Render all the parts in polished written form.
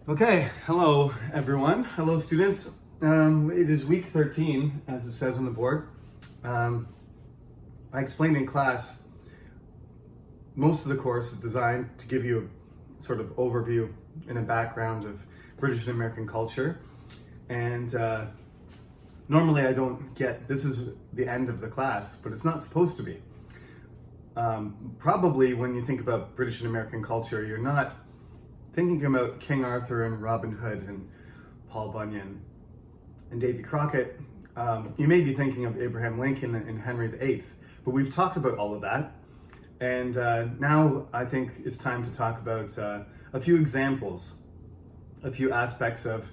Okay, hello everyone. Hello students. It is week 13, as it says on the board. I explained in class, most of the course is designed to give you a sort of overview and a background of British and American culture. And normally I don't get, this is the end of the class, but it's not supposed to be. Probably when you think about British and American culture, you're not thinking about King Arthur and Robin Hood and Paul Bunyan and Davy Crockett. You may be thinking of Abraham Lincoln and Henry VIII, but we've talked about all of that. And now I think it's time to talk about a few examples, a few aspects of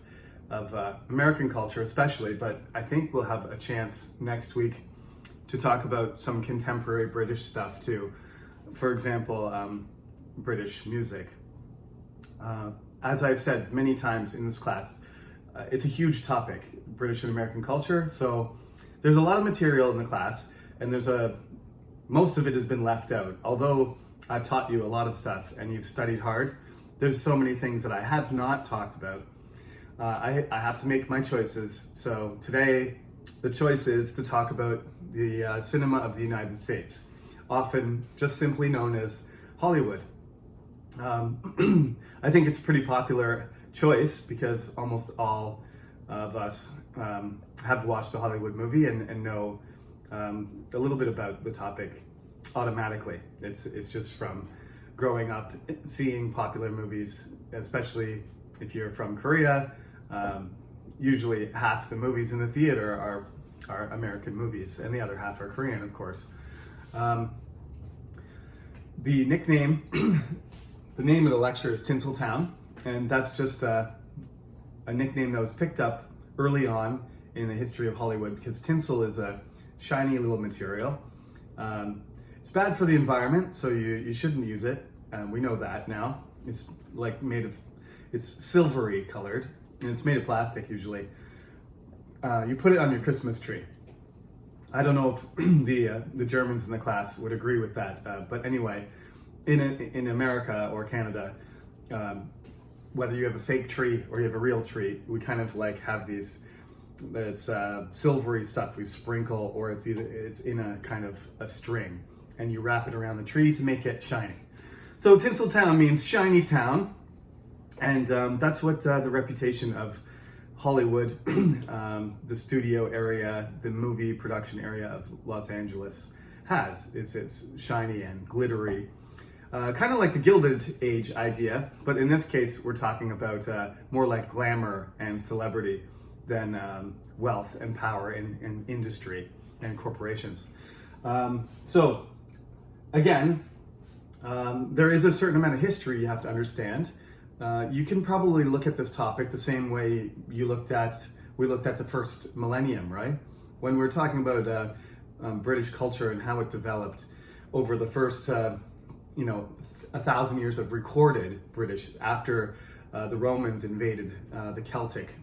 American culture especially, but I think we'll have a chance next week to talk about some contemporary British stuff too. For example, British music. As I've said many times in this class, it's a huge topic, British and American culture. So there's a lot of material in the class, and most of it has been left out. Although I've taught you a lot of stuff and you've studied hard, there's so many things that I have not talked about. I have to make my choices. So today, the choice is to talk about the cinema of the United States, often just simply known as Hollywood. I think it's a pretty popular choice because almost all of us have watched a Hollywood movie and know a little bit about the topic automatically. It's just from growing up seeing popular movies, especially if you're from Korea. Usually half the movies in the theater are American movies and the other half are Korean, of course. The name of the lecture is Tinsel Town, and that's just a nickname that was picked up early on in the history of Hollywood because tinsel is a shiny little material. It's bad for the environment, so you shouldn't use it. We know that now. It's it's silvery colored, and it's made of plastic usually. You put it on your Christmas tree. I don't know if the Germans in the class would agree with that, but anyway, in America or Canada, whether you have a fake tree or you have a real tree, we kind of like have this silvery stuff we sprinkle, or it's in a kind of a string, and you wrap it around the tree to make it shiny. So Tinsel Town means shiny town, and that's what the reputation of Hollywood, the studio area, the movie production area of Los Angeles has. It's shiny and glittery. Kind of like the Gilded Age idea, but in this case, we're talking about more like glamour and celebrity than wealth and power in industry and corporations. So, again, there is a certain amount of history you have to understand. You can probably look at this topic the same way we looked at the first millennium, right? When we're talking about British culture and how it developed over the first 1,000 years of recorded British after the Romans invaded the Celtic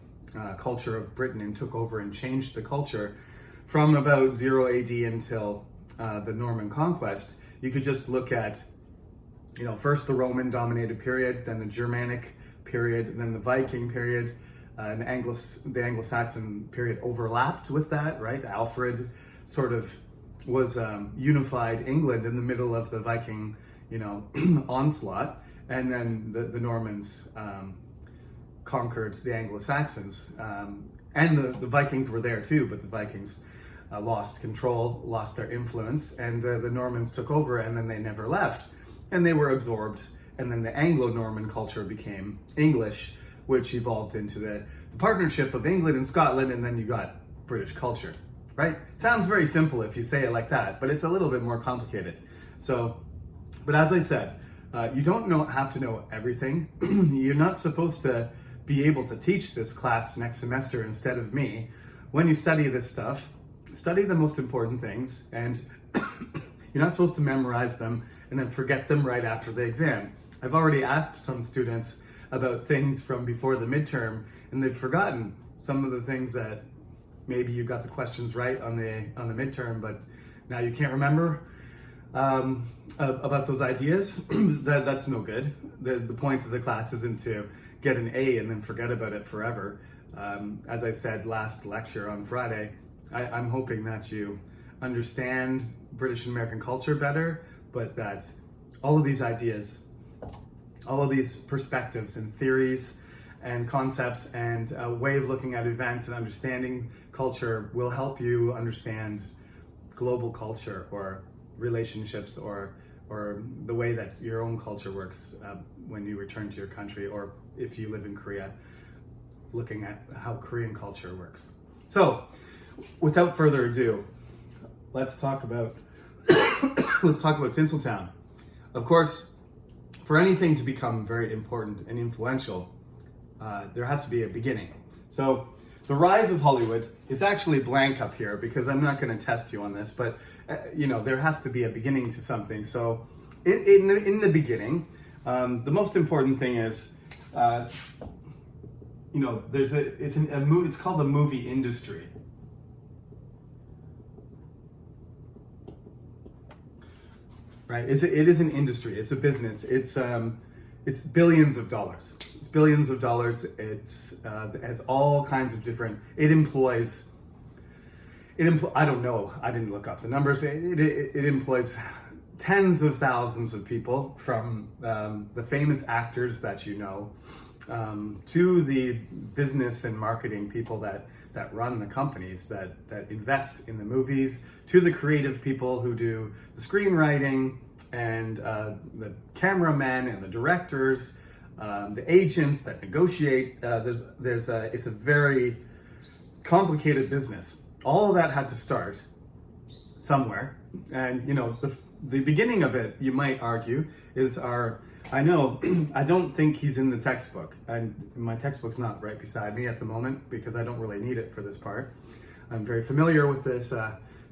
culture of Britain and took over and changed the culture from about 0 AD until the Norman conquest. You could just look at, first the Roman dominated period, then the Germanic period, and then the Viking period, and the Anglo-Saxon period overlapped with that, right? Alfred sort of was unified England in the middle of the Viking onslaught, and then the Normans conquered the Anglo-Saxons, and the Vikings were there too, but the Vikings lost control, lost their influence, and the Normans took over, and then they never left, and they were absorbed, and then the Anglo-Norman culture became English, which evolved into the partnership of England and Scotland, and then you got British culture, right? Sounds very simple if you say it like that, but it's a little bit more complicated. But as I said, you don't have to know everything. You're not supposed to be able to teach this class next semester instead of me. When you study this stuff, study the most important things, and you're not supposed to memorize them and then forget them right after the exam. I've already asked some students about things from before the midterm, and they've forgotten some of the things that maybe you got the questions right on the midterm, but now you can't remember. about those ideas, that's no good. The point of the class isn't to get an A and then forget about it forever. As I said last lecture on Friday, I'm hoping that you understand British and American culture better, but that all of these ideas, all of these perspectives and theories and concepts and a way of looking at events and understanding culture will help you understand global culture or relationships or the way that your own culture works when you return to your country, or if you live in Korea, looking at how Korean culture works. So, without further ado, let's talk about Tinsel Town. Of course, for anything to become very important and influential, there has to be a beginning. So the rise of Hollywood is actually blank up here because I'm not going to test you on this, but there has to be a beginning to something. So in the beginning, the most important thing is, it's called the movie industry. Right? It is an industry. It's a business. It's billions of dollars. It's billions of dollars. It has all kinds of different. It employs. I don't know. I didn't look up the numbers. It employs tens of thousands of people, from the famous actors that you know, to the business and marketing people that run the companies that invest in the movies, to the creative people who do the screenwriting and the cameramen and the directors, the agents that negotiate. It's a very complicated business. All of that had to start somewhere, and the beginning of it, you might argue, is I don't think he's in the textbook, and my textbook's not right beside me at the moment because I don't really need it for this part. I'm very familiar with this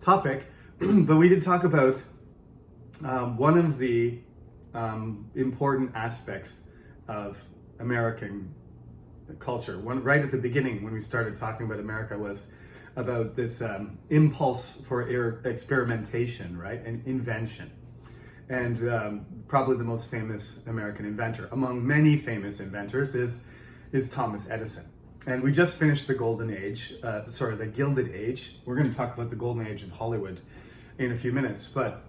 topic, but we did talk about one of the important aspects of American culture. Right at the beginning, when we started talking about America, was about this impulse for experimentation, right, and invention. And probably the most famous American inventor, among many famous inventors, is Thomas Edison. And we just finished the Golden Age, the Gilded Age. We're going to talk about the Golden Age of Hollywood in a few minutes. But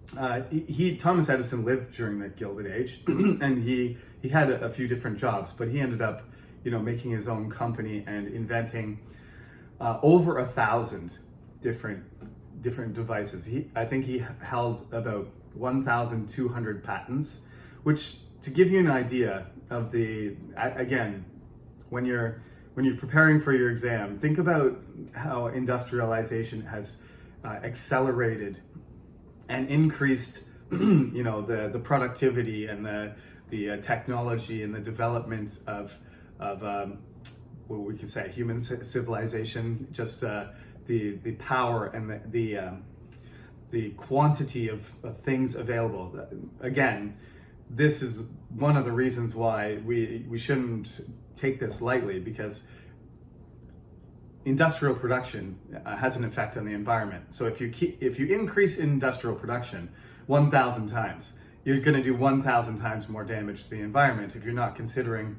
Thomas Edison lived during the Gilded Age, and he had a few different jobs, but he ended up, making his own company and inventing over 1,000 different devices. I think he held about 1,200 patents, which, to give you an idea of when you're preparing for your exam, think about how industrialization has accelerated and increased, the productivity and the technology and the development of what we could say human civilization, just the power and the quantity of things available. Again, this is one of the reasons why we shouldn't take this lightly, because industrial production has an effect on the environment. So if you increase industrial production 1,000 times, you're going to do 1,000 times more damage to the environment if you're not considering,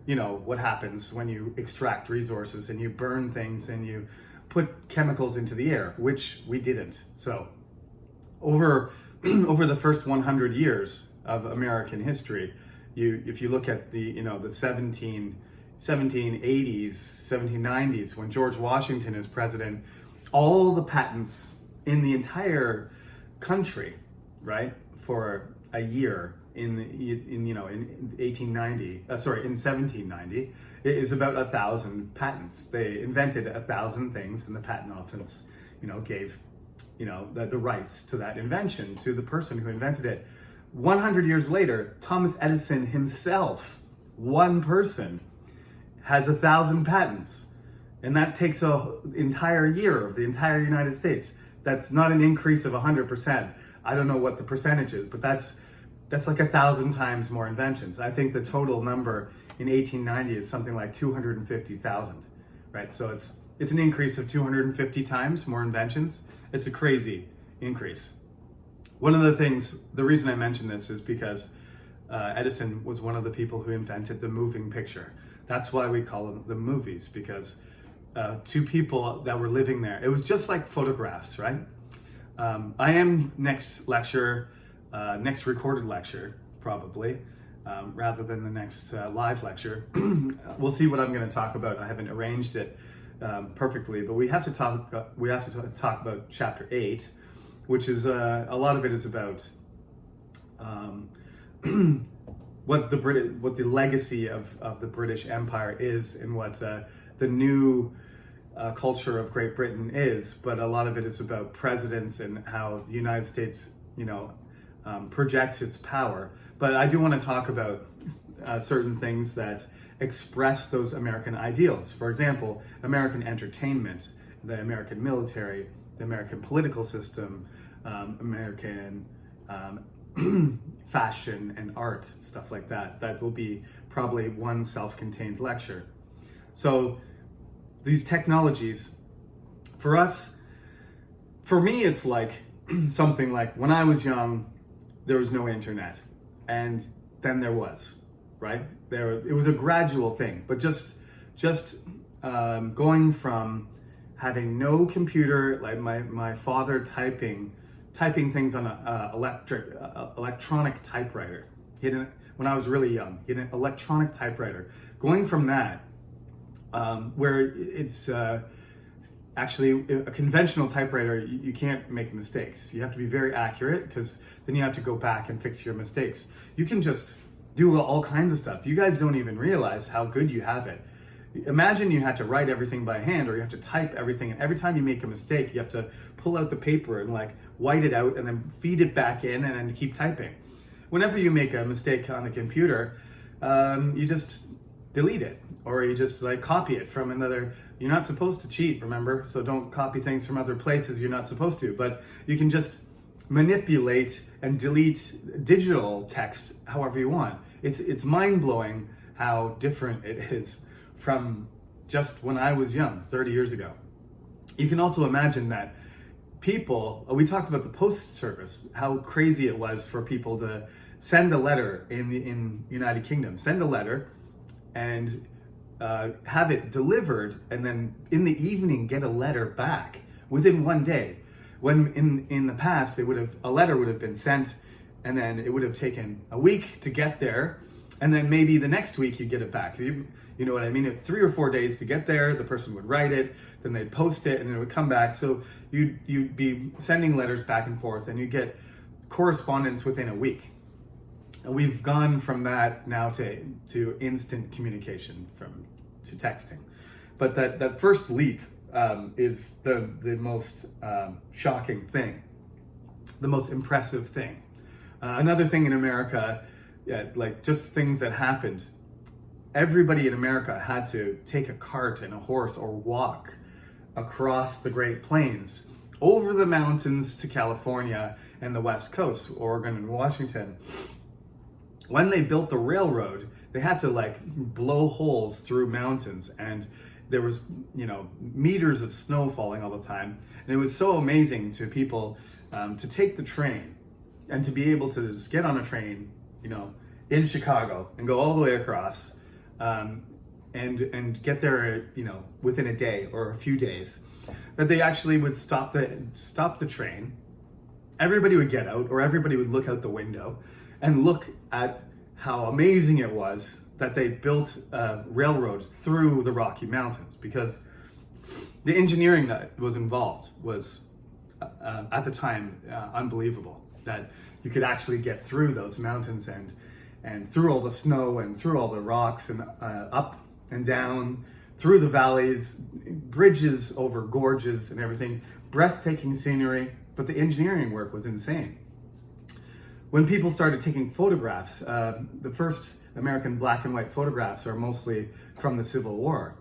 what happens when you extract resources and you burn things and you put chemicals into the air, which we didn't. So over the first 100 years of American history, if you look at the 1780s, 1790s, when George Washington is president, all the patents in the entire country, right, for a year in 1790, it is about 1,000 patents. They invented 1,000 things, and the patent office, gave, the rights to that invention to the person who invented it. 100 years later, Thomas Edison himself, one person, has 1,000 patents, and that takes an entire year of the entire United States. That's not an increase of 100%. I don't know what the percentage is, but that's like 1,000 times more inventions. I think the total number in 1890 is something like 250,000, right? So it's an increase of 250 times more inventions. It's a crazy increase. One of the things, the reason I mention this is because Edison was one of the people who invented the moving picture. That's why we call them the movies, because two people that were living there, it was just like photographs, right? I am next recorded lecture, probably, rather than the next live lecture. We'll see what I'm going to talk about. I haven't arranged it perfectly, but we have to talk about chapter 8, which is a lot of it is about what the legacy of the British Empire is, and what the new culture of Great Britain is. But a lot of it is about presidents and how the United States, projects its power. But I do want to talk about certain things that express those American ideals. For example, American entertainment, the American military, the American political system, American fashion and art, stuff like that. That will be probably one self-contained lecture. So these technologies, for me, it's like something like when I was young, there was no internet, and then there was, right? It was a gradual thing, but just going from having no computer, like my father typing things on a electronic typewriter. When I was really young, he had an electronic typewriter. Going from that, where it's actually a conventional typewriter, you can't make mistakes. You have to be very accurate, because then you have to go back and fix your mistakes. You can just do all kinds of stuff. You guys don't even realize how good you have it. Imagine you had to write everything by hand, or you have to type everything, and every time you make a mistake, you have to pull out the paper and white it out and then feed it back in and then keep typing. Whenever you make a mistake on the computer, you just delete it, or you just copy it from another. You're not supposed to cheat, remember? So don't copy things from other places you're not supposed to, but you can just manipulate and delete digital text however you want. It's mind-blowing how different it is from just when I was young, 30 years ago. You can also imagine that we talked about the post service, how crazy it was for people to send a letter in United Kingdom, send a letter and have it delivered, and then in the evening get a letter back within one day. When in the past, a letter would have been sent, and then it would have taken a week to get there, and then maybe the next week you get it back. You know what I mean? It's 3 or 4 days to get there. The person would write it, then they'd post it, and it would come back. So you'd be sending letters back and forth, and you get correspondence within a week. And we've gone from that now to instant communication, to texting. But that first leap is the most shocking thing, the most impressive thing. Another thing in America, just things that happened. Everybody in America had to take a cart and a horse or walk across the Great Plains, over the mountains to California and the West Coast, Oregon and Washington. When they built the railroad, they had to blow holes through mountains, and there was, meters of snow falling all the time. And it was so amazing to people to take the train and to be able to just get on a train, in Chicago and go all the way across, and get there, within a day or a few days. That they actually would stop the train. Everybody would get out, or everybody would look out the window and look at how amazing it was that they built a railroad through the Rocky Mountains, because the engineering that was involved was, at the time, unbelievable. That you could actually get through those mountains and through all the snow and through all the rocks and up and down, through the valleys, bridges over gorges and everything, breathtaking scenery, but the engineering work was insane. When people started taking photographs, the first American black and white photographs are mostly from the Civil War.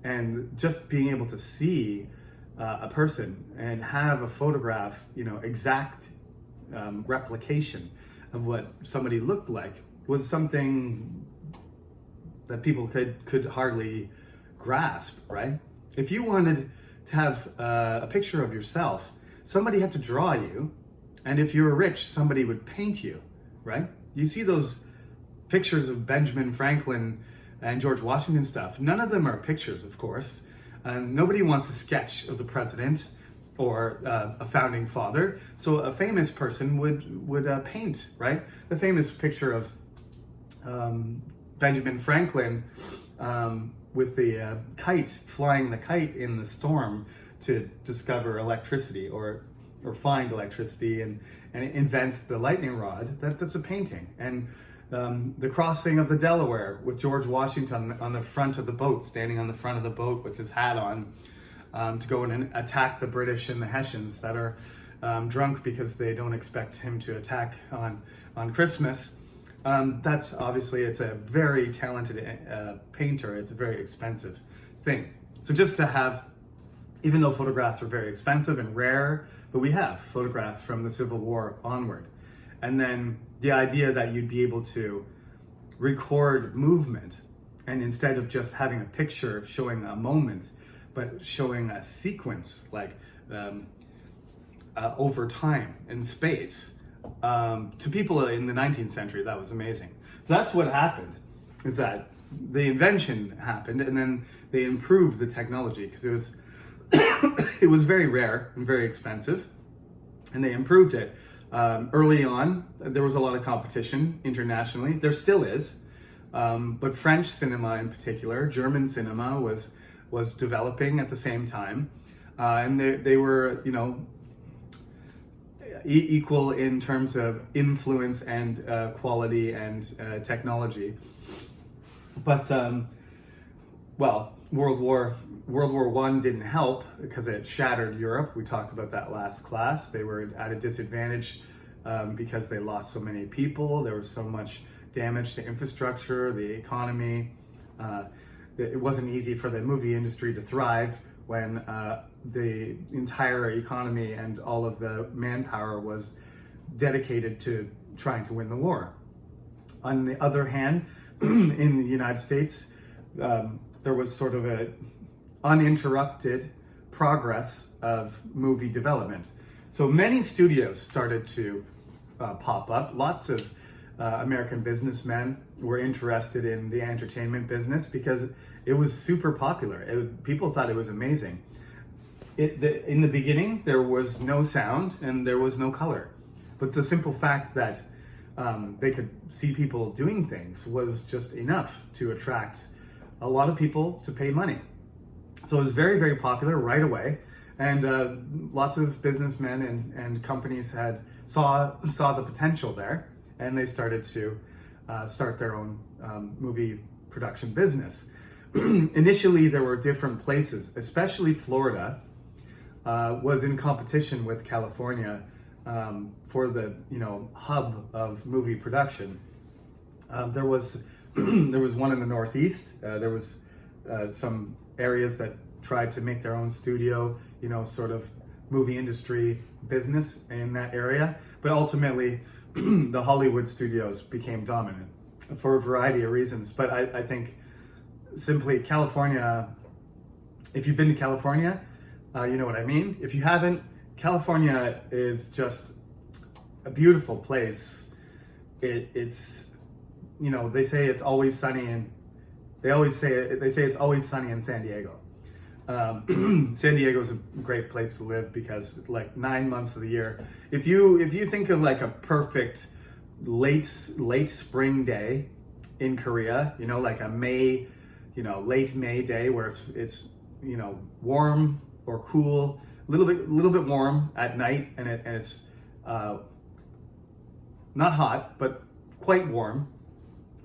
And just being able to see a person and have a photograph, exact replication of what somebody looked like, was something that people could hardly grasp, right? If you wanted to have a picture of yourself, somebody had to draw you, And if you were rich, somebody would paint you, right? You see those pictures of Benjamin Franklin and George Washington stuff. None of them are pictures, of course. Nobody wants a sketch of the president or a founding father. So a famous person would paint, right? The famous picture of Benjamin Franklin with the kite, flying the kite in the storm to discover electricity or find electricity and invent the lightning rod. That's a painting. And the crossing of the Delaware with George Washington on the front of the boat, standing on the front of the boat with his hat on, to go and attack the British and the Hessians that are drunk because they don't expect him to attack on Christmas. That's obviously, it's a very talented painter. It's a very expensive thing. So just to have, even though photographs are very expensive and rare, but we have photographs from the Civil War onward. And then the idea that you'd be able to record movement, and instead of just having a picture showing a moment, but showing a sequence, like over time and space, to people in the 19th century, that was amazing. So that's what happened, is that the invention happened, and then they improved the technology, because it was it was very rare and very expensive, and they improved it. Early on, there was a lot of competition internationally. There still is, but French cinema in particular, German cinema was developing at the same time, and they were, you know, equal in terms of influence and quality and technology. But well, World War I didn't help because it shattered Europe. We talked about that last class. They were at a disadvantage because they lost so many people. There was so much damage to infrastructure, the economy. It wasn't easy for the movie industry to thrive when the entire economy and all of the manpower was dedicated to trying to win the war. On the other hand, in the United States, there was sort of a uninterrupted progress of movie development. So many studios started to pop up. Lots of American businessmen were interested in the entertainment business because it was super popular. People thought it was amazing. In the beginning, there was no sound and there was no color. But the simple fact that they could see people doing things was just enough to attract a lot of people to pay money. So it was very, very popular right away. And lots of businessmen and companies saw the potential there, and they started to start their own movie production business. Initially, there were different places, especially Florida was in competition with California for the hub of movie production. There was one in the Northeast. There was some areas that tried to make their own studio, sort of movie industry business in that area. But ultimately, the Hollywood studios became dominant for a variety of reasons. But I think simply California, if you've been to California, you know what I mean. If you haven't, California is just a beautiful place. It's they say it's always sunny, and they say it's always sunny in San Diego. San Diego is a great place to live because like 9 months of the year. If you think of like a perfect late spring day in Korea, like a May, late May day where it's warm or cool, a little bit warm at night, and it's not hot but quite warm.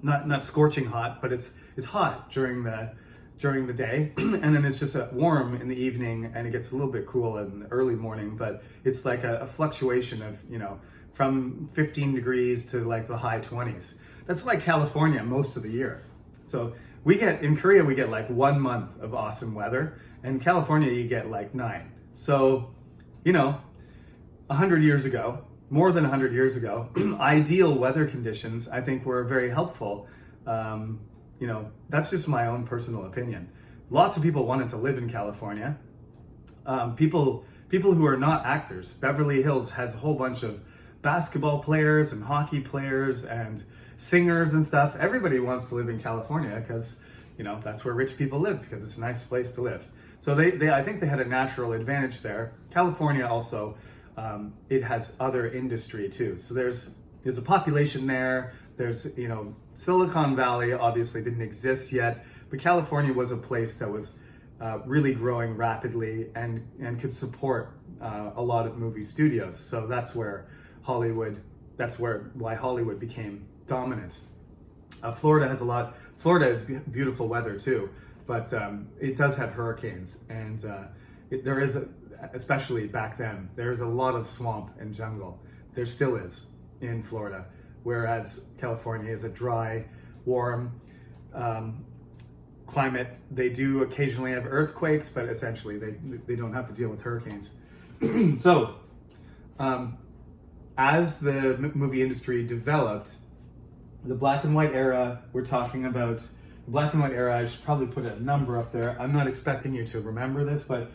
Not scorching hot, but it's hot during the day, and then it's just warm in the evening, and it gets a little bit cool in the early morning. But it's like a fluctuation of from 15 degrees to like the high 20s. That's like California most of the year. So in Korea we get like 1 month of awesome weather, and California you get like 9. So 100 years ago, more than 100 years ago, ideal weather conditions, I think, were very helpful. That's just my own personal opinion. Lots of people wanted to live in California. People people who are not actors. Beverly Hills has a whole bunch of basketball players and hockey players and singers and stuff. Everybody wants to live in California because, that's where rich people live, because it's a nice place to live. So I think they had a natural advantage there. California also, it has other industry too. So there's a population there. There's, Silicon Valley obviously didn't exist yet, but California was a place that was really growing rapidly and could support a lot of movie studios. So that's why Hollywood became dominant. Florida is beautiful weather too, but it does have hurricanes, and especially back then, there's a lot of swamp and jungle. There still is in Florida, whereas California is a dry, warm climate. They do occasionally have earthquakes, but essentially they don't have to deal with hurricanes. So, as the movie industry developed, the black and white era, we're talking about the black and white era. I should probably put a number up there. I'm not expecting you to remember this, but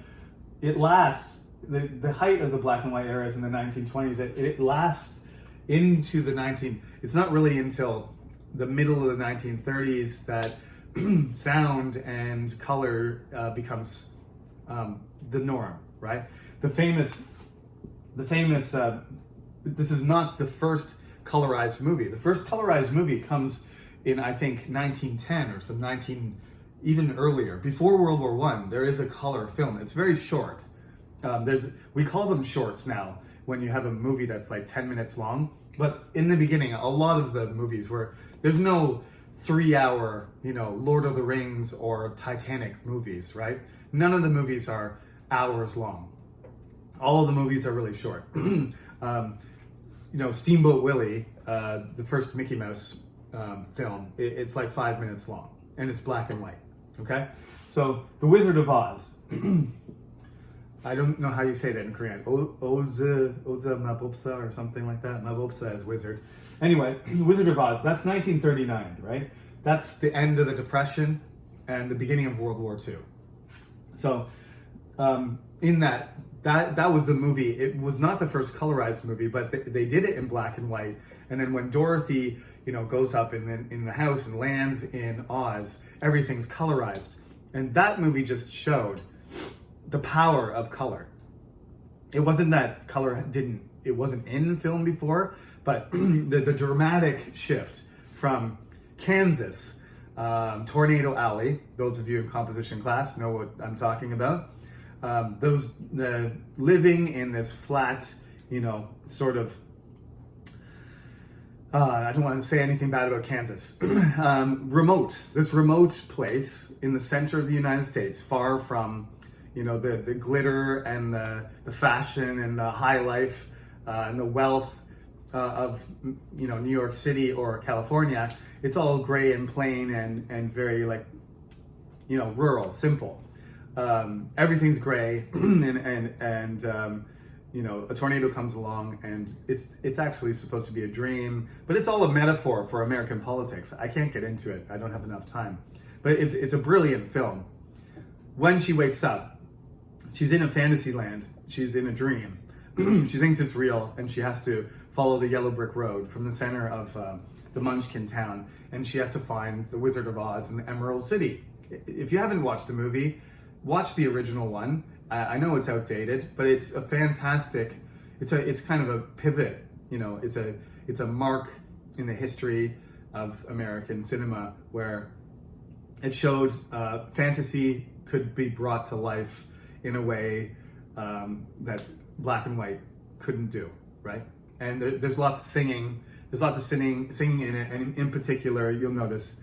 it lasts, the height of the black and white era is in the 1920s. It lasts into it's not really until the middle of the 1930s that sound and color becomes the norm, right? The famous, this is not the first colorized movie. The first colorized movie comes in, I think, 1910 or even earlier. Before World War I, there is a color film. It's very short. We call them shorts now when you have a movie that's like 10 minutes long. But in the beginning, a lot of the movies there's no 3-hour, Lord of the Rings or Titanic movies, right? None of the movies are hours long. All of the movies are really short. Steamboat Willie, the first Mickey Mouse film, it's like 5 minutes long, and it's black and white, okay? So, The Wizard of Oz. I don't know how you say that in Korean. Oza Mabopsa or something like that. Mabopsa is wizard. Anyway, Wizard of Oz, that's 1939, right? That's the end of the Depression and the beginning of World War II. So, in that was the movie. It was not the first colorized movie, but they did it in black and white. And then when Dorothy, goes up in the house and lands in Oz, everything's colorized. And that movie just showed the power of color. It wasn't that color it wasn't in film before, but the dramatic shift from Kansas, Tornado Alley, those of you in composition class know what I'm talking about. The living in this flat, sort of, I don't want to say anything bad about Kansas. This remote place in the center of the United States, far from, the glitter and the fashion and the high life and the wealth of, New York City or California. It's all gray and plain and very rural, simple. Everything's gray, and a tornado comes along, and it's actually supposed to be a dream, but it's all a metaphor for American politics. I can't get into it. I don't have enough time, but it's a brilliant film. When she wakes up, she's in a fantasy land. She's in a dream. She thinks it's real, and she has to follow the yellow brick road from the center of the Munchkin town, and she has to find the Wizard of Oz in the Emerald City. If you haven't watched the movie, watch the original one. I know it's outdated, but it's a fantastic. It's kind of a pivot. It's a mark in the history of American cinema where it showed fantasy could be brought to life in a way that black and white couldn't do, right? And there's lots of singing. There's lots of singing in it, and in particular, you'll notice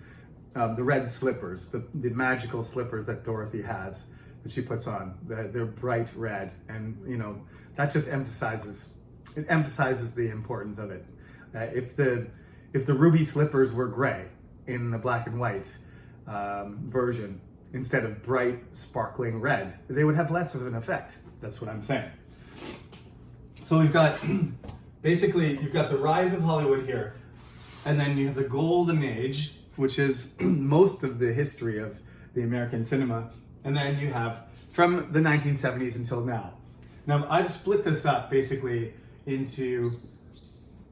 the red slippers, the magical slippers that Dorothy has, that she puts on. They're bright red, and that just emphasizes the importance of it. If the ruby slippers were gray in the black and white version instead of bright sparkling red, they would have less of an effect. That's what I'm saying. So we've got basically you've got the rise of Hollywood here, and then you have the golden age, which is most of the history of the American cinema. And then you have from the 1970s until now. Now, I've split this up basically into,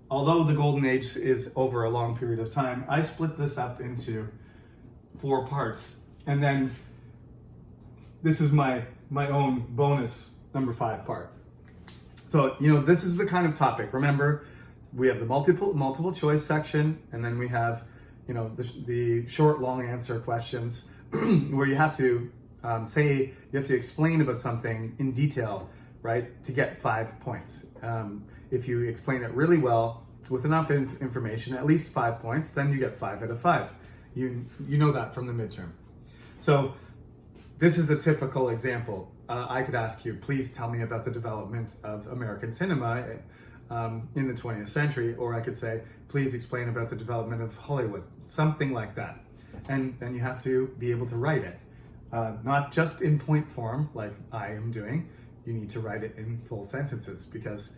although the Golden Age is over a long period of time, I split this up into 4 parts. And then this is my own bonus number 5 part. So, this is the kind of topic. Remember, we have the multiple choice section, and then we have, the short, long answer questions where you have to you have to explain about something in detail, right, to get 5 points. If you explain it really well with enough information, at least 5 points, then you get 5 out of 5. You know that from the midterm. So this is a typical example. I could ask you, please tell me about the development of American cinema in the 20th century, or I could say, please explain about the development of Hollywood, something like that. And then you have to be able to write it, not just in point form like I am doing. You need to write it in full sentences because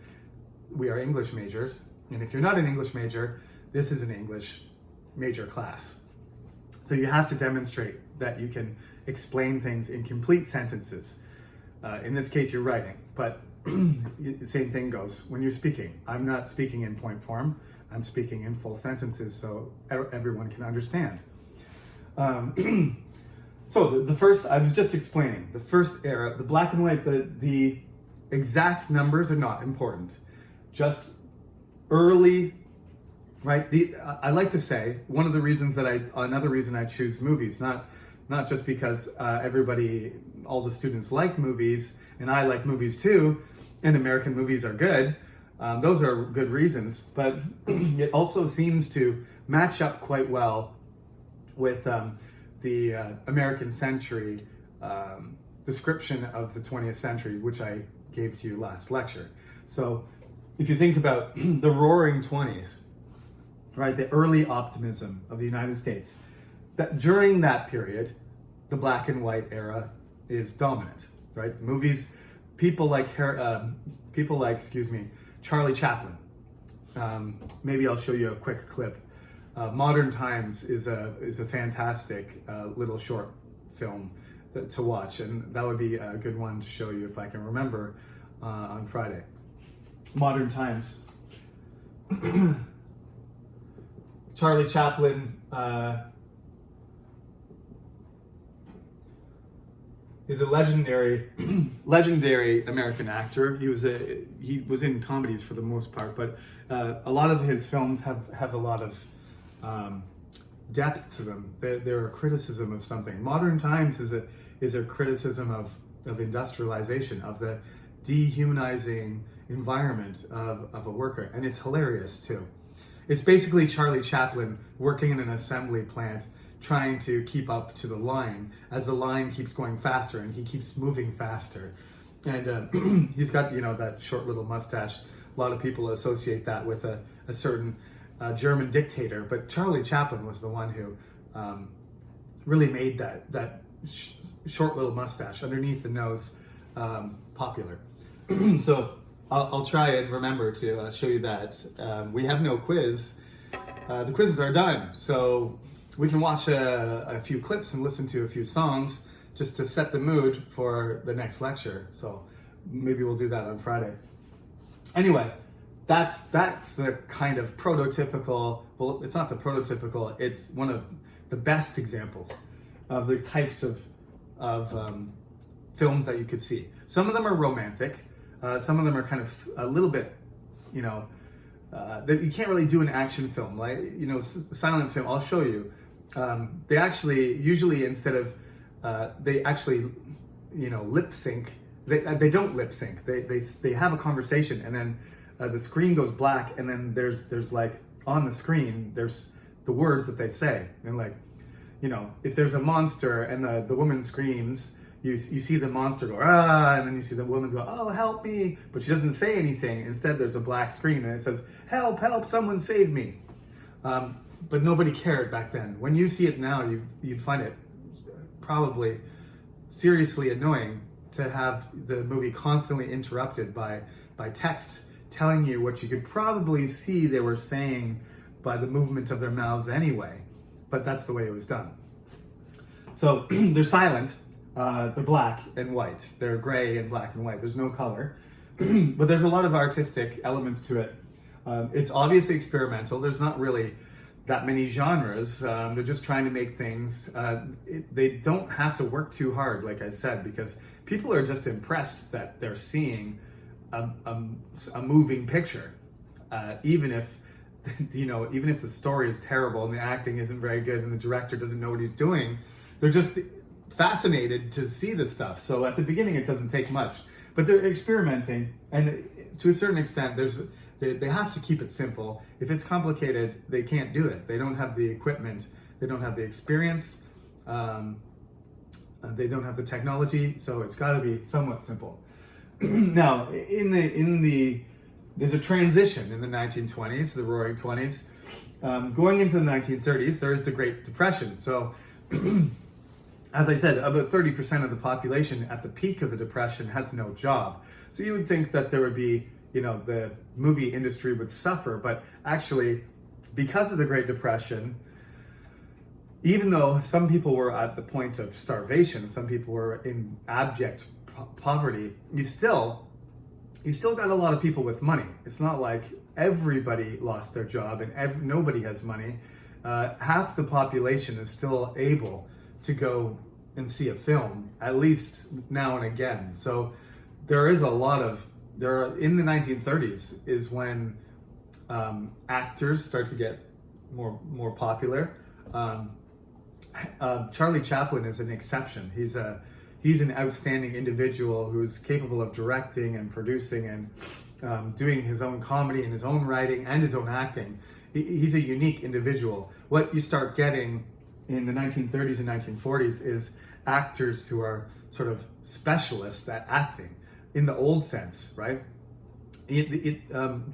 we are English majors, and if you're not an English major, this is an English major class. So you have to demonstrate that you can explain things in complete sentences. In this case, you're writing, but the same thing goes when you're speaking. I'm not speaking in point form. I'm speaking in full sentences so everyone can understand. So the first, I was just explaining, the first era, the black and white, the exact numbers are not important. Just early, right? I like to say, another reason I choose movies, not just because all the students like movies, and I like movies too, and American movies are good. Those are good reasons, but it also seems to match up quite well with the American century description of the 20th century, which I gave to you last lecture. So if you think about the roaring 20s, right, the early optimism of the United States, that during that period, the black and white era is dominant, right? Movies, people like Charlie Chaplin. Maybe I'll show you a quick clip. Modern Times is a fantastic little short film to watch, and that would be a good one to show you if I can remember on Friday. Modern Times. Charlie Chaplin is a legendary American actor. He was in comedies for the most part, but a lot of his films have a lot of depth to them. They're a criticism of something. Modern Times is a criticism of industrialization, of the dehumanizing environment of a worker, and it's hilarious too. It's basically Charlie Chaplin working in an assembly plant, trying to keep up to the line as the line keeps going faster and he keeps moving faster. And he's got, that short little mustache. A lot of people associate that with a certain German dictator, but Charlie Chaplin was the one who really made that short little mustache underneath the nose popular. So I'll try and remember to show you that. We have no quiz. The quizzes are done, so we can watch a few clips and listen to a few songs just to set the mood for the next lecture. So maybe we'll do that on Friday. Anyway, that's the kind of prototypical, well, it's not the prototypical, it's one of the best examples of the types of films that you could see. Some of them are romantic. Some of them are kind of a little bit, that you can't really do an action film, like, silent film. I'll show you. They actually, usually instead of, they actually, lip sync. They don't lip sync. They have a conversation, and then the screen goes black, and then there's like on the screen there's the words that they say, and like, if there's a monster and the woman screams, you see the monster go, ah, and then you see the woman go, oh, help me, but she doesn't say anything. Instead, there's a black screen and it says, help, someone save me. But nobody cared back then. When you see it now, you'd find it probably seriously annoying to have the movie constantly interrupted by text telling you what you could probably see they were saying by the movement of their mouths anyway. But that's the way it was done. So they're silent. They're black and white. They're gray and black and white. There's no color. but there's a lot of artistic elements to it. It's obviously experimental. There's not really that many genres. They're just trying to make things. They don't have to work too hard, like I said, because people are just impressed that they're seeing a moving picture, even if even if the story is terrible and the acting isn't very good and the director doesn't know what he's doing. They're just fascinated to see this stuff. So at the beginning, it doesn't take much, but they're experimenting, and to a certain extent, they have to keep it simple. If it's complicated, they can't do it. They don't have the equipment, they don't have the experience, they don't have the technology, so it's got to be somewhat simple. Now, there's a transition in the 1920s, the Roaring Twenties, going into the 1930s. There is the Great Depression. So, as I said, about 30% of the population at the peak of the Depression has no job. So you would think that there would be, the movie industry would suffer, but actually, because of the Great Depression, even though some people were at the point of starvation, some people were in abject poverty, you still got a lot of people with money. It's not like everybody lost their job and nobody has money. Half the population is still able to go and see a film, at least now and again. So there is a lot of, in the 1930s is when actors start to get more popular. Charlie Chaplin is an exception. He's an outstanding individual who's capable of directing and producing and doing his own comedy and his own writing and his own acting. He's a unique individual. What you start getting in the 1930s and 1940s is actors who are sort of specialists at acting in the old sense, right?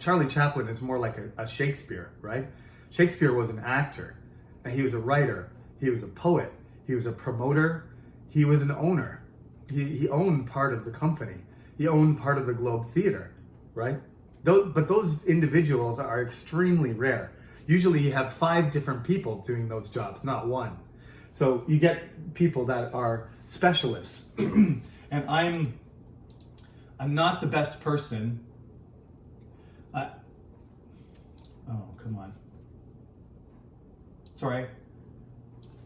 Charlie Chaplin is more like a Shakespeare, right? Shakespeare was an actor. He was a writer. He was a poet. He was a promoter. He was an owner. He owned part of the company. He owned part of the Globe Theater, right? But those individuals are extremely rare. Usually you have 5 different people doing those jobs, not one. So you get people that are specialists. And I'm not the best person. Oh, come on. Sorry.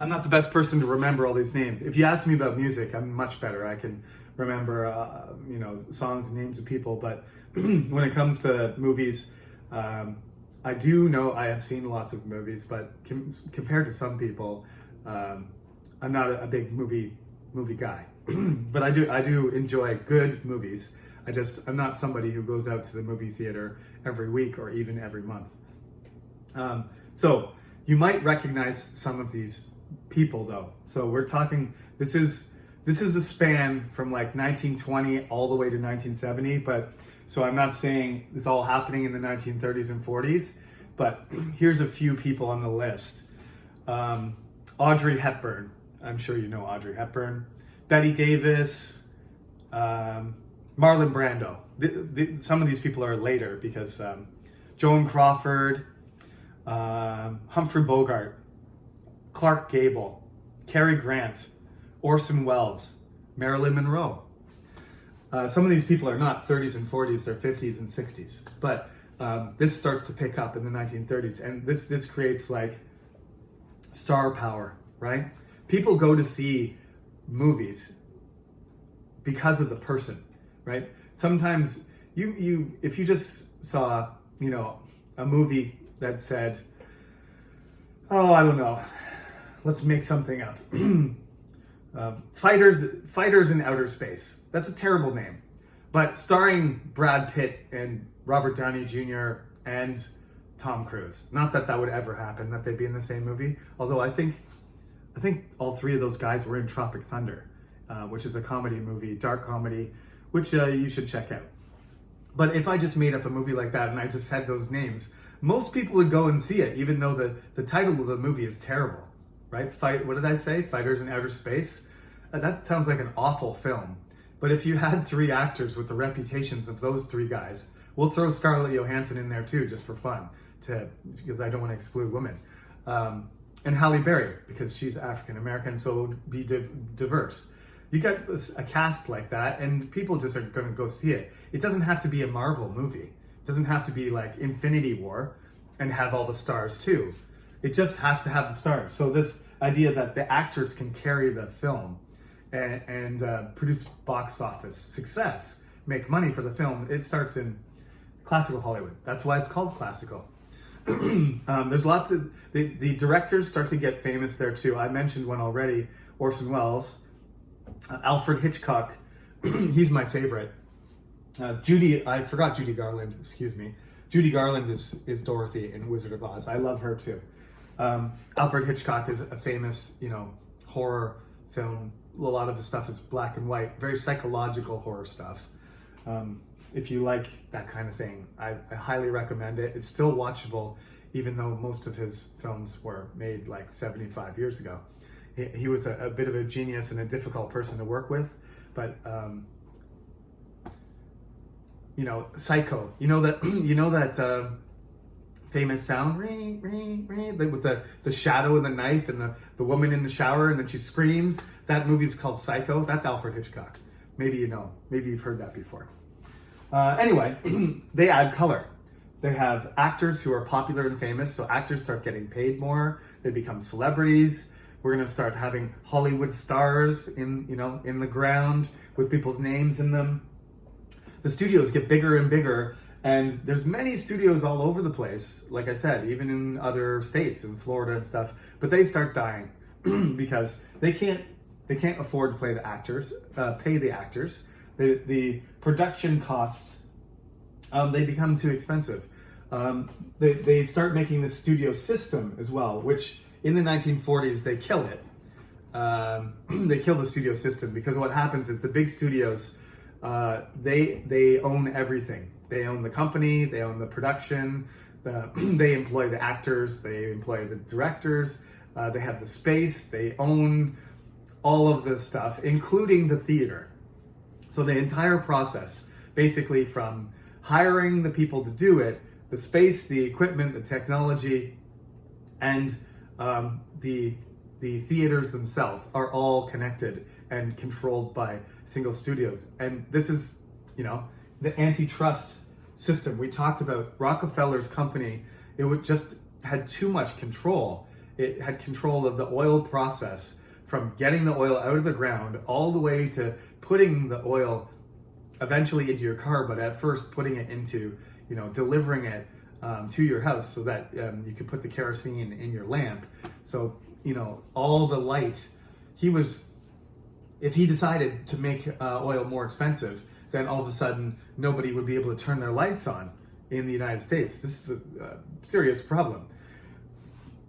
I'm not the best person to remember all these names. If you ask me about music, I'm much better. I can remember, songs and names of people. But when it comes to movies, I do know I have seen lots of movies, but compared to some people, I'm not a big movie guy. But I do enjoy good movies. I'm not somebody who goes out to the movie theater every week or even every month. So you might recognize some of these people though. So we're talking, this is a span from like 1920 all the way to 1970, but so I'm not saying it's all happening in the 1930s and 40s, but here's a few people on the list. Audrey Hepburn, I'm sure you know Audrey Hepburn. Betty Davis, Marlon Brando. Some of these people are later because Joan Crawford, Humphrey Bogart, Clark Gable, Cary Grant, Orson Welles, Marilyn Monroe. Some of these people are not 30s and 40s, they're 50s and 60s. But this starts to pick up in the 1930s, and this creates like star power, right? People go to see movies because of the person, right? Sometimes if you just saw, a movie that said, oh, I don't know, let's make something up. Fighters in Outer Space. That's a terrible name. But starring Brad Pitt and Robert Downey Jr. and Tom Cruise. Not that would ever happen, that they'd be in the same movie. Although I think all 3 of those guys were in Tropic Thunder, which is a comedy movie, dark comedy, which you should check out. But if I just made up a movie like that and I just had those names, most people would go and see it, even though the title of the movie is terrible, right? What did I say? Fighters in Outer Space? That sounds like an awful film. But if you had 3 actors with the reputations of those 3 guys, we'll throw Scarlett Johansson in there too, just for fun, because I don't want to exclude women. And Halle Berry, because she's African American, so it would be diverse. You get a cast like that, and people just are going to go see it. It doesn't have to be a Marvel movie. It doesn't have to be like Infinity War and have all the stars too. It just has to have the stars. So this idea that the actors can carry the film and produce box office success, make money for the film, it starts in classical Hollywood. That's why it's called classical. There's lots of, the directors start to get famous there too. I mentioned one already, Orson Welles. Alfred Hitchcock, he's my favorite. I forgot Judy Garland, excuse me. Judy Garland is Dorothy in Wizard of Oz. I love her too. Alfred Hitchcock is a famous, horror film. A lot of his stuff is black and white, very psychological horror stuff. If you like that kind of thing, I highly recommend it. It's still watchable, even though most of his films were made like 75 years ago. He was a bit of a genius and a difficult person to work with, but Psycho. You know that famous sound, with the shadow and the knife and the woman in the shower and then she screams. That movie's called Psycho. That's Alfred Hitchcock. Maybe maybe you've heard that before. Anyway, they add color. They have actors who are popular and famous, so actors start getting paid more. They become celebrities. We're going to start having Hollywood stars in the ground with people's names in them. The studios get bigger and bigger, and there's many studios all over the place, like I said, even in other states, in Florida and stuff, but they start dying because they can't afford to pay the actors. The production costs, they become too expensive. They start making the studio system as well, which in the 1940s, they kill it. They kill the studio system because what happens is the big studios, they own everything. They own the company, they own the production, they employ the actors, they employ the directors, they have the space, they own all of the stuff, including the theater. So the entire process, basically from hiring the people to do it, the space, the equipment, the technology, and the theaters themselves are all connected and controlled by single studios. And this is, the antitrust system. We talked about Rockefeller's company. It just had too much control. It had control of the oil process, from getting the oil out of the ground all the way to putting the oil eventually into your car, but at first putting it into, delivering it to your house so that you could put the kerosene in your lamp. So, all the light, if he decided to make oil more expensive, then all of a sudden nobody would be able to turn their lights on in the United States. This is a serious problem.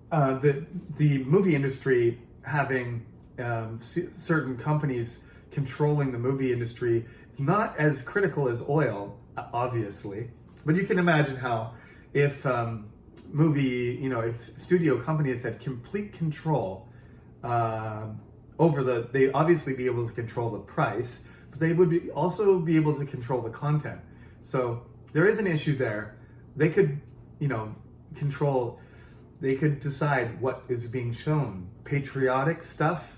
The movie industry having certain companies controlling the movie industry, it's not as critical as oil, obviously, but you can imagine how if if studio companies had complete control they'd obviously be able to control the price, but they would also be able to control the content. So there is an issue there. They could, they could decide what is being shown. Patriotic stuff,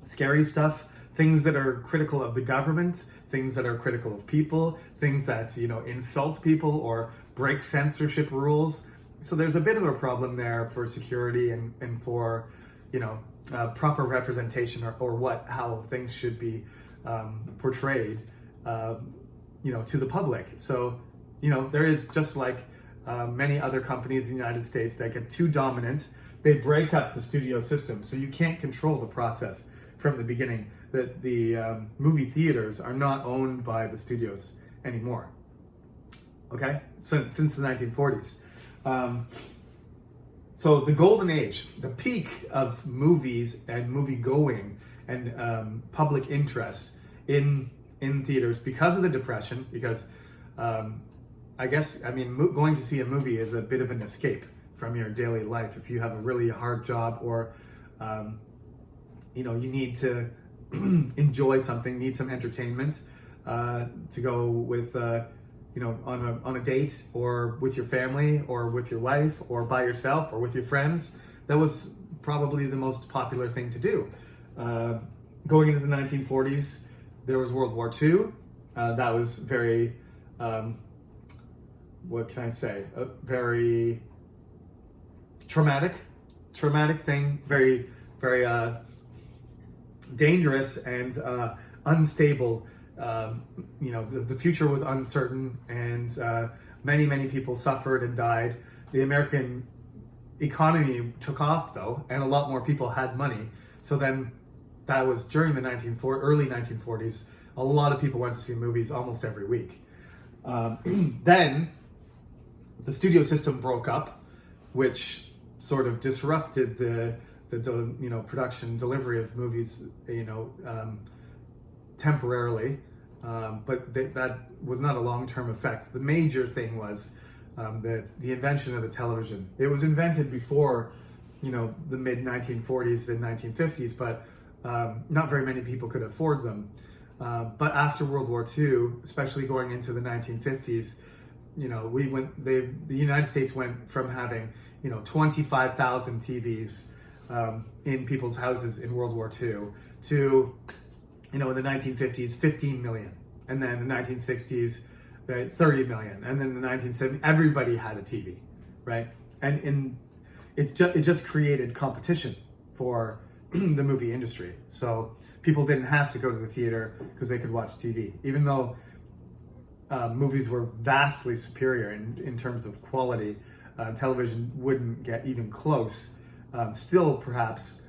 scary stuff, things that are critical of the government, things that are critical of people, things that, insult people or break censorship rules. So there's a bit of a problem there for security and for, proper representation or how things should be portrayed, to the public. So, there is, just like many other companies in the United States that get too dominant, they break up the studio system. So you can't control the process from the beginning. That the movie theaters are not owned by the studios anymore. Okay, since the 1940s. So the golden age, the peak of movies and movie going and public interest in theaters because of the Depression, because going to see a movie is a bit of an escape from your daily life. If you have a really hard job or, you need to enjoy something, need some entertainment to go with, on a date or with your family or with your wife or by yourself or with your friends, that was probably the most popular thing to do. going into the 1940s, there was World War II. That was very, what can I say? A very traumatic thing. Very, very dangerous and unstable. The future was uncertain, and many people suffered and died. The American economy took off though, and a lot more people had money. So then, that was during the early 1940s. A lot of people went to see movies almost every week. Then the studio system broke up, which sort of disrupted the production delivery of movies, temporarily. But that was not a long-term effect. The major thing was the invention of the television. It was invented before, the mid 1940s and 1950s, but not very many people could afford them. But after World War II, especially going into the 1950s, the United States went from having 25,000 TVs in people's houses in World War II to in the 1950s 15 million, and then the 1960s 30 million, and then the 1970s everybody had a TV, right? And it just created competition for the movie industry. So people didn't have to go to the theater because they could watch TV, even though movies were vastly superior in terms of quality. Television wouldn't get even close. Still, perhaps,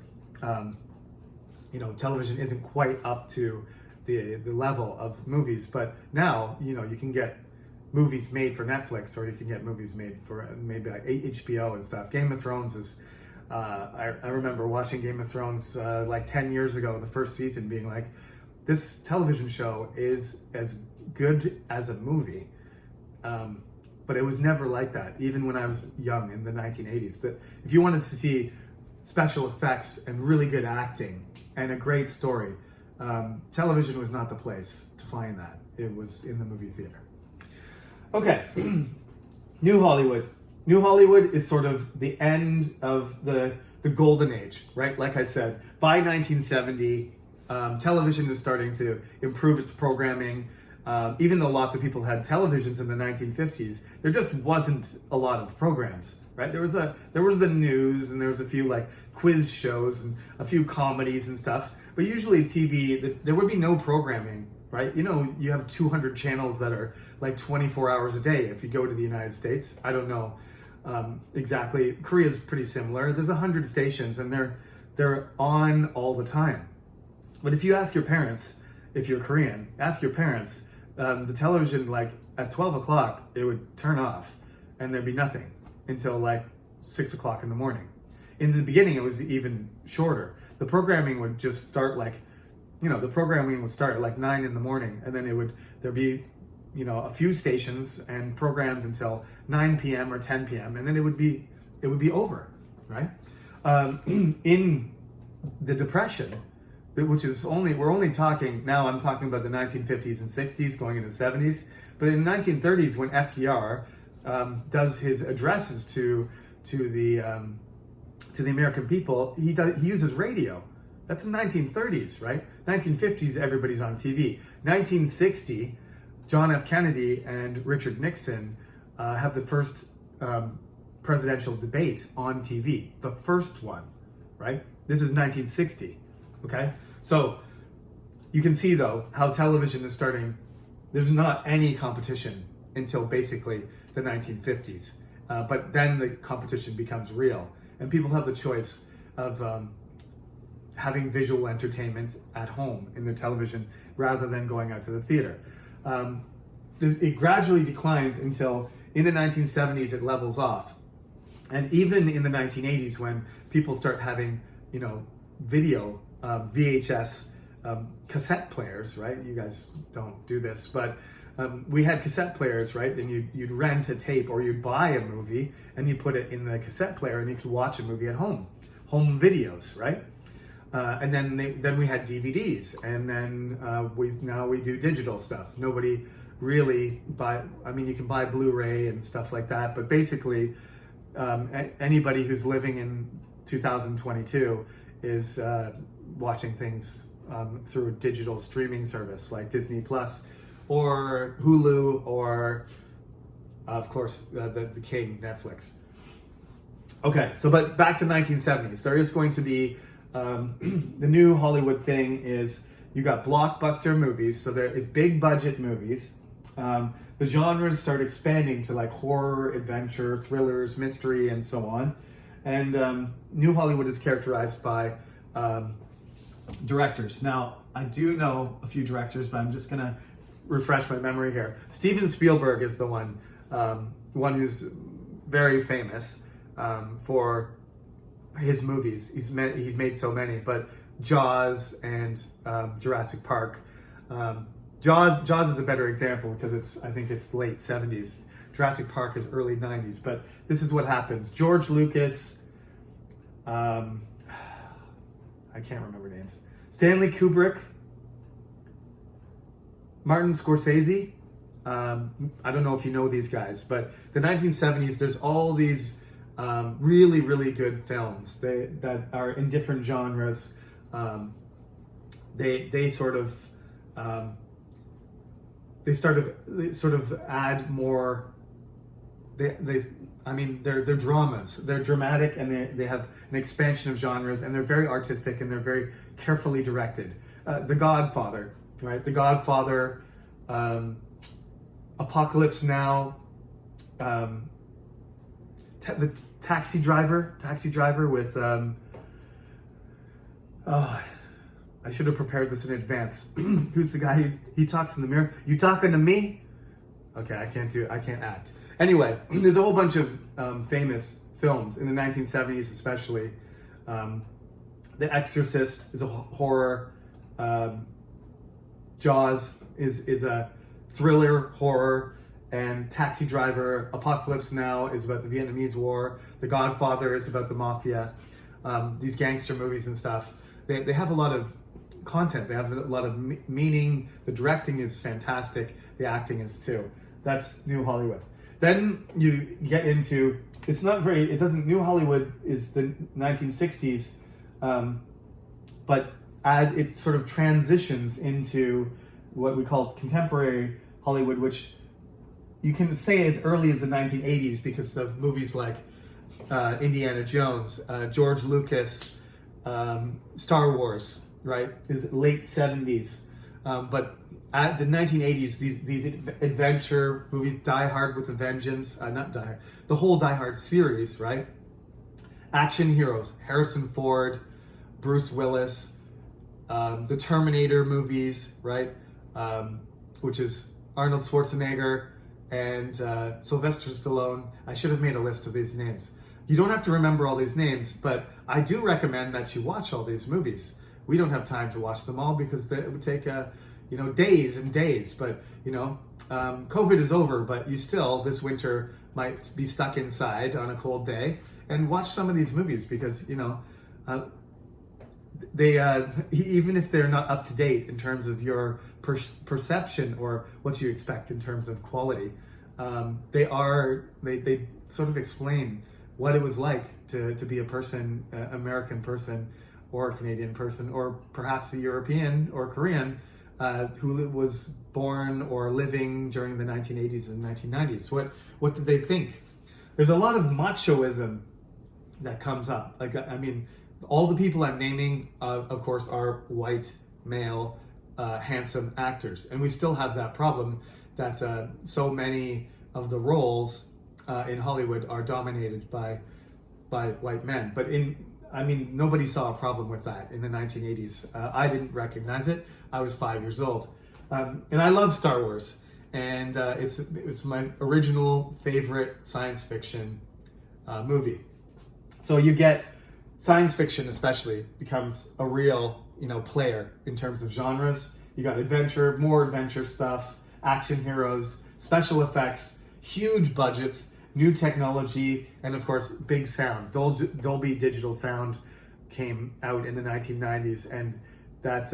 television isn't quite up to the level of movies. But now, you can get movies made for Netflix, or you can get movies made for maybe like HBO and stuff. Game of Thrones is. I remember watching Game of Thrones like 10 years ago, the first season, being like, this television show is as good as a movie. But it was never like that, even when I was young in the 1980s. That if you wanted to see special effects and really good acting and a great story, television was not the place to find that. It was in the movie theater. Okay, New Hollywood. New Hollywood is sort of the end of the golden age, right? Like I said, by 1970, television is starting to improve its programming. Even though lots of people had televisions in the 1950s, there just wasn't a lot of programs, right? There was the news, and there was a few like quiz shows and a few comedies and stuff. But usually TV, there would be no programming, right? You have 200 channels that are like 24 hours a day. If you go to the United States, I don't know exactly. Korea's pretty similar. There's 100 stations, and they're on all the time. But if you ask your parents, if you're Korean, ask your parents, the television, like at 12 o'clock, it would turn off, and there'd be nothing until like 6 o'clock in the morning. In the beginning, it was even shorter. The programming would just start like, the programming would start at like 9 in the morning, and then there'd be, a few stations and programs until 9 p.m. or 10 p.m. and then it would be over, right? In the Depression, which is we're only talking now. I'm talking about the 1950s and 60s, going into the 70s. But in the 1930s, when FDR does his addresses to the American people, he uses radio. That's the 1930s, right? 1950s, everybody's on TV. 1960, John F. Kennedy and Richard Nixon have the first presidential debate on TV. The first one, right? This is 1960, okay? So you can see, though, how television is starting. There's not any competition until basically the 1950s. But then the competition becomes real. And people have the choice of having visual entertainment at home in their television rather than going out to the theater. It gradually declines until in the 1970s it levels off. And even in the 1980s, when people start having, video, VHS cassette players, right? You guys don't do this, but we had cassette players, right? And you'd rent a tape, or you'd buy a movie and you put it in the cassette player and you could watch a movie at home videos, right? And then we had DVDs, and then we do digital stuff. Nobody really you can buy Blu-ray and stuff like that, but basically anybody who's living in 2022 is watching things through a digital streaming service like Disney Plus or Hulu or, of course, the king, Netflix. Okay, so but back to 1970s. There is going to be the new Hollywood thing is you got blockbuster movies, so there is big budget movies. The genres start expanding to like horror, adventure, thrillers, mystery, and so on. And New Hollywood is characterized by directors. Now, I do know a few directors, but I'm just gonna refresh my memory here. Steven Spielberg is the one who's very famous for his movies. He's made so many, but Jaws and Jurassic Park. Jaws is a better example because I think it's late 70s. Jurassic Park is early 90s, but this is what happens. George Lucas, I can't remember names. Stanley Kubrick, Martin Scorsese. I don't know if you know these guys, but the 1970s, there's all these really, really good films that are in different genres. They sort of add more. They're dramas. They're dramatic, and they have an expansion of genres, and they're very artistic, and they're very carefully directed. The Godfather, right? The Godfather, Apocalypse Now, the Taxi Driver with I should have prepared this in advance. Who's the guy? He talks in the mirror. You talking to me? Okay, I can't act. Anyway, there's a whole bunch of famous films in the 1970s, especially. The Exorcist is a horror. Jaws is a thriller horror, and Taxi Driver, Apocalypse Now is about the Vietnamese War. The Godfather is about the mafia. These gangster movies and stuff. They have a lot of content. They have a lot of meaning. The directing is fantastic. The acting is too. That's New Hollywood. Then you get into, New Hollywood is the 1960s, but as it sort of transitions into what we call contemporary Hollywood, which you can say as early as the 1980s because of movies like Indiana Jones, George Lucas, Star Wars, right, is late 70s. But at the 1980s, these adventure movies, Die Hard with a Vengeance, not Die Hard, the whole Die Hard series, right? Action heroes, Harrison Ford, Bruce Willis, the Terminator movies, right? Which is Arnold Schwarzenegger and Sylvester Stallone. I should have made a list of these names. You don't have to remember all these names, but I do recommend that you watch all these movies. We don't have time to watch them all because it would take days and days. But COVID is over, but you still this winter might be stuck inside on a cold day and watch some of these movies because they even if they're not up to date in terms of your perception or what you expect in terms of quality, they sort of explain what it was like to be a person, American person, or a Canadian person, or perhaps a European or Korean who was born or living during the 1980s and 1990s. What did they think? There's a lot of machoism that comes up. All the people I'm naming, of course, are white, male, handsome actors. And we still have that problem that so many of the roles in Hollywood are dominated by white men. But nobody saw a problem with that in the 1980s. I didn't recognize it. I was 5 years old. And I love Star Wars. And it's my original favorite science fiction movie. So you get science fiction especially becomes a real, player in terms of genres. You got adventure, more adventure stuff, action heroes, special effects, huge budgets, new technology, and of course, big sound. Dolby Digital Sound came out in the 1990s, and that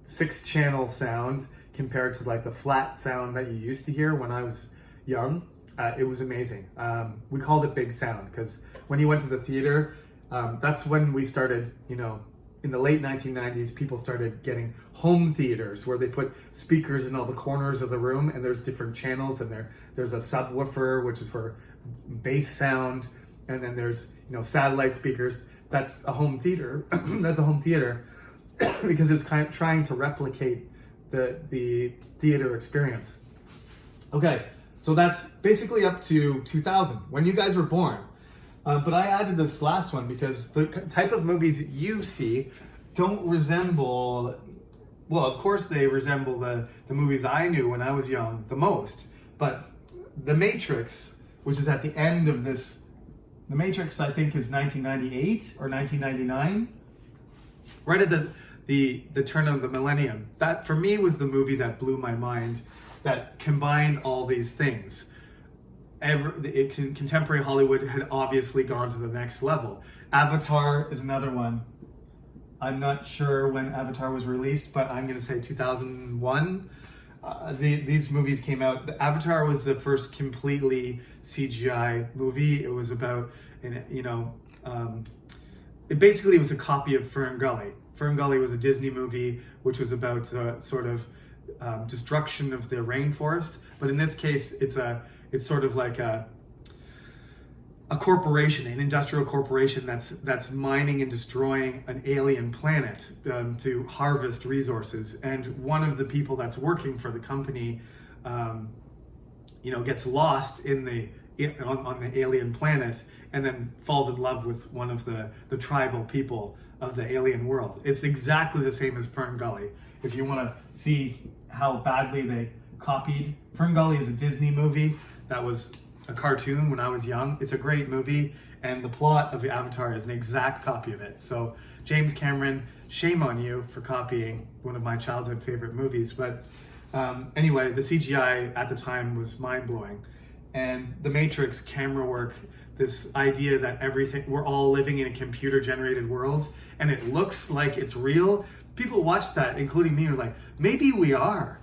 6-channel sound compared to like the flat sound that you used to hear when I was young, it was amazing. We called it big sound because when you went to the theater, that's when we started, in the late 1990s, people started getting home theaters where they put speakers in all the corners of the room, and there's different channels, and there's a subwoofer, which is for bass sound, and then there's satellite speakers. That's a home theater. That's a home theater because it's kind of trying to replicate the theater experience. Okay, so that's basically up to 2000, when you guys were born. But I added this last one because the type of movies you see don't resemble, well, of course they resemble the movies I knew when I was young the most. But The Matrix, which is at the end of this, The Matrix I think is 1998 or 1999, right at the turn of the millennium. That for me was the movie that blew my mind, that combined all these things. Contemporary Hollywood had obviously gone to the next level. Avatar is another one. I'm not sure when Avatar was released, but I'm going to say 2001. These movies came out. Avatar was the first completely CGI movie. It was about, it basically was a copy of Fern Gully. Fern Gully was a Disney movie which was about sort of destruction of the rainforest, but in this case, it's sort of like a corporation, an industrial corporation that's mining and destroying an alien planet to harvest resources. And one of the people that's working for the company, gets lost on the alien planet, and then falls in love with one of the tribal people of the alien world. It's exactly the same as Fern Gully. If you want to see how badly they copied, Fern Gully is a Disney movie. That was a cartoon when I was young. It's a great movie, and the plot of Avatar is an exact copy of it. So James Cameron, shame on you for copying one of my childhood favorite movies. But anyway, the CGI at the time was mind-blowing. And The Matrix camera work, this idea that we're all living in a computer-generated world, and it looks like it's real. People watch that, including me, are like, maybe we are.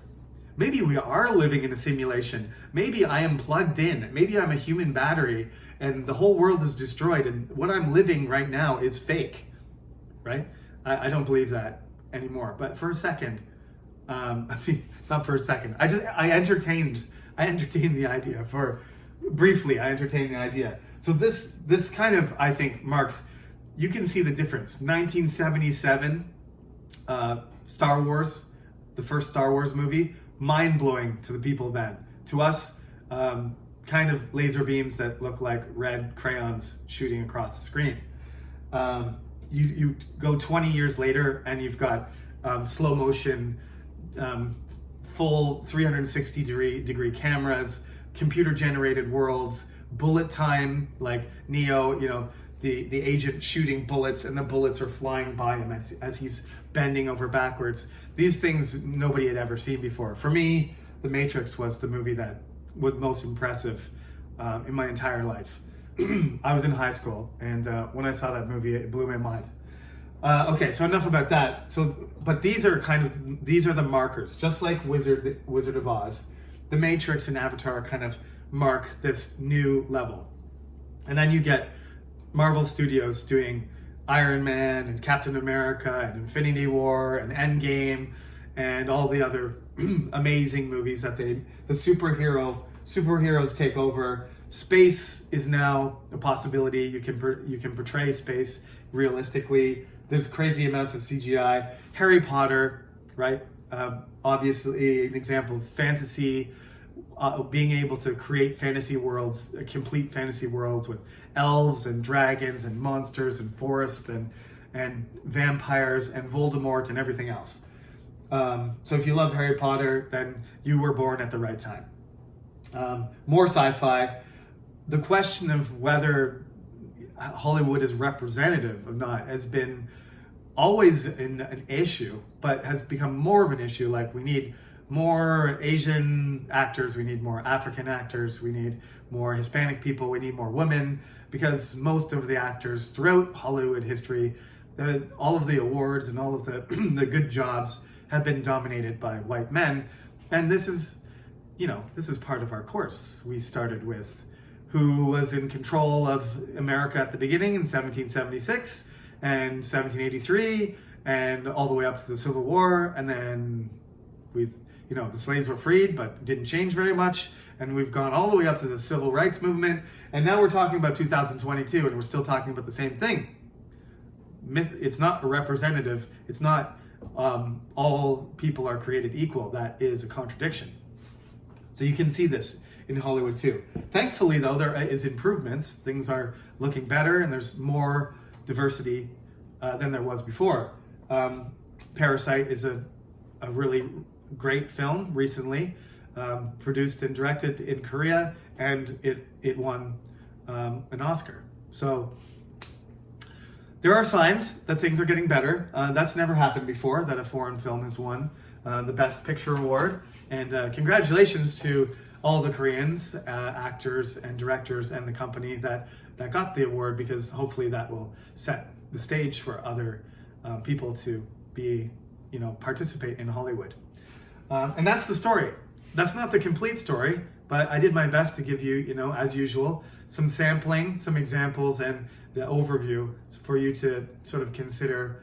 Maybe we are living in a simulation. Maybe I am plugged in. Maybe I'm a human battery and the whole world is destroyed and what I'm living right now is fake, right? I don't believe that anymore. But for a second, not for a second, I entertained the idea briefly. I entertained the idea. So this kind of, I think, marks, you can see the difference. 1977, Star Wars, the first Star Wars movie, mind-blowing to the people then. To us, kind of laser beams that look like red crayons shooting across the screen. You go 20 years later and you've got slow motion, full 360 degree cameras, computer generated worlds, bullet time, like Neo, the agent shooting bullets and the bullets are flying by him as he's bending over backwards. These things nobody had ever seen before. For me, The Matrix was the movie that was most impressive in my entire life. I was in high school, and when I saw that movie, it blew my mind. Okay, so enough about that. But these are the markers, just like Wizard of Oz. The Matrix and Avatar kind of mark this new level. And then you get Marvel Studios doing Iron Man and Captain America and Infinity War and Endgame and all the other amazing movies that the superheroes take over. Space is now a possibility. You can portray space realistically. There's crazy amounts of CGI. Harry Potter, right? Obviously an example of fantasy, being able to create fantasy worlds, complete fantasy worlds with elves and dragons and monsters and forests and vampires and Voldemort and everything else. So if you love Harry Potter, then you were born at the right time. More sci-fi. The question of whether Hollywood is representative or not has been always an issue, but has become more of an issue. Like, we need more Asian actors, we need more African actors, we need more Hispanic people, we need more women, because most of the actors throughout Hollywood history, all of the awards and all of the the good jobs have been dominated by white men. And this is part of our course. We started with who was in control of America at the beginning in 1776 and 1783, and all the way up to the Civil War, and then the slaves were freed, but didn't change very much, and we've gone all the way up to the Civil Rights Movement, and now we're talking about 2022, and we're still talking about the same thing. It's not a representative. It's not all people are created equal. That is a contradiction. So you can see this in Hollywood too. Thankfully, though, there is improvements. Things are looking better, and there's more diversity than there was before. Parasite is a really great film recently, produced and directed in Korea, and it won an Oscar. So there are signs that things are getting better. That's never happened before, that a foreign film has won the Best Picture award. And congratulations to all the Koreans, actors and directors, and the company that got the award, because hopefully that will set the stage for other people to be, participate in Hollywood. And that's the story. That's not the complete story, but I did my best to give you, as usual, some sampling, some examples, and the overview for you to sort of consider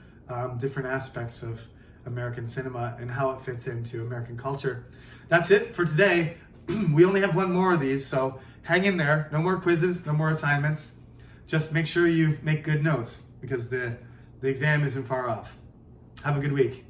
different aspects of American cinema and how it fits into American culture. That's it for today. We only have one more of these, so hang in there. No more quizzes, no more assignments. Just make sure you make good notes, because the exam isn't far off. Have a good week.